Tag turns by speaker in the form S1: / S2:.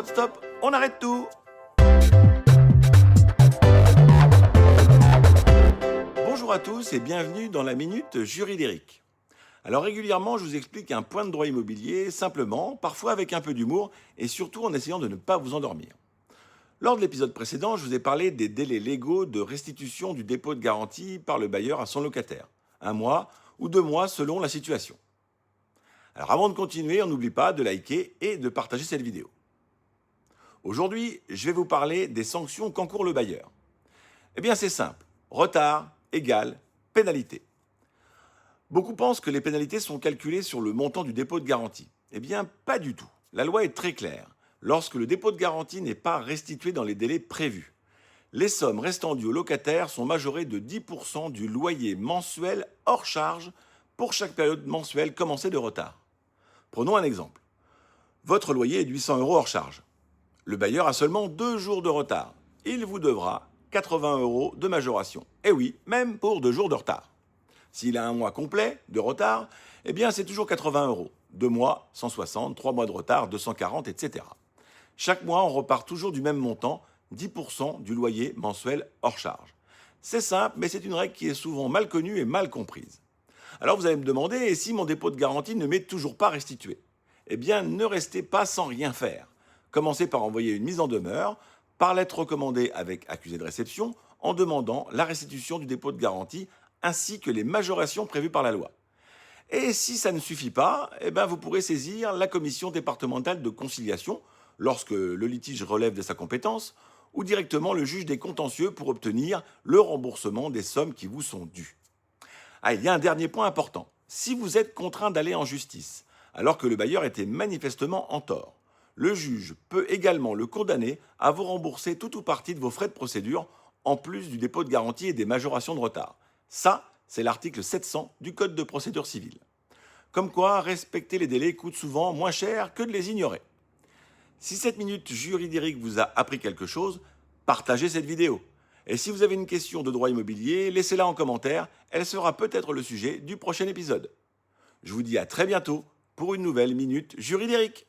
S1: stop, on arrête tout. Bonjour à tous et bienvenue dans la Minute Juridique. Alors régulièrement, je vous explique un point de droit immobilier simplement, parfois avec un peu d'humour et surtout en essayant de ne pas vous endormir. Lors de l'épisode précédent, je vous ai parlé des délais légaux de restitution du dépôt de garantie par le bailleur à son locataire. 1 mois ou 2 mois selon la situation. Alors avant de continuer, on n'oublie pas de liker et de partager cette vidéo. Aujourd'hui, je vais vous parler des sanctions qu'encourt le bailleur. Eh bien c'est simple, retard égale pénalité. Beaucoup pensent que les pénalités sont calculées sur le montant du dépôt de garantie. Eh bien pas du tout. La loi est très claire. Lorsque le dépôt de garantie n'est pas restitué dans les délais prévus, les sommes restant dues au locataire sont majorées de 10% du loyer mensuel hors charge pour chaque période mensuelle commencée de retard. Prenons un exemple. Votre loyer est de 800 € hors charge. Le bailleur a seulement 2 jours de retard. Il vous devra 80 € de majoration. Et oui, même pour 2 jours de retard. S'il a un mois complet de retard, eh bien c'est toujours 80 €. 2 mois, 160, 3 mois de retard, 240, etc. Chaque mois, on repart toujours du même montant, 10% du loyer mensuel hors charge. C'est simple, mais c'est une règle qui est souvent mal connue et mal comprise. Alors vous allez me demander, et si mon dépôt de garantie ne m'est toujours pas restitué? Eh bien, ne restez pas sans rien faire. Commencez par envoyer une mise en demeure, par lettre recommandée avec accusé de réception, en demandant la restitution du dépôt de garantie ainsi que les majorations prévues par la loi. Et si ça ne suffit pas, eh bien vous pourrez saisir la commission départementale de conciliation lorsque le litige relève de sa compétence ou directement le juge des contentieux pour obtenir le remboursement des sommes qui vous sont dues. Ah, il y a un dernier point important. Si vous êtes contraint d'aller en justice alors que le bailleur était manifestement en tort, le juge peut également le condamner à vous rembourser tout ou partie de vos frais de procédure en plus du dépôt de garantie et des majorations de retard. Ça, c'est l'article 700 du Code de procédure civile. Comme quoi, respecter les délais coûte souvent moins cher que de les ignorer. Si cette minute juridique vous a appris quelque chose, partagez cette vidéo. Et si vous avez une question de droit immobilier, laissez-la en commentaire, elle sera peut-être le sujet du prochain épisode. Je vous dis à très bientôt pour une nouvelle minute juridique.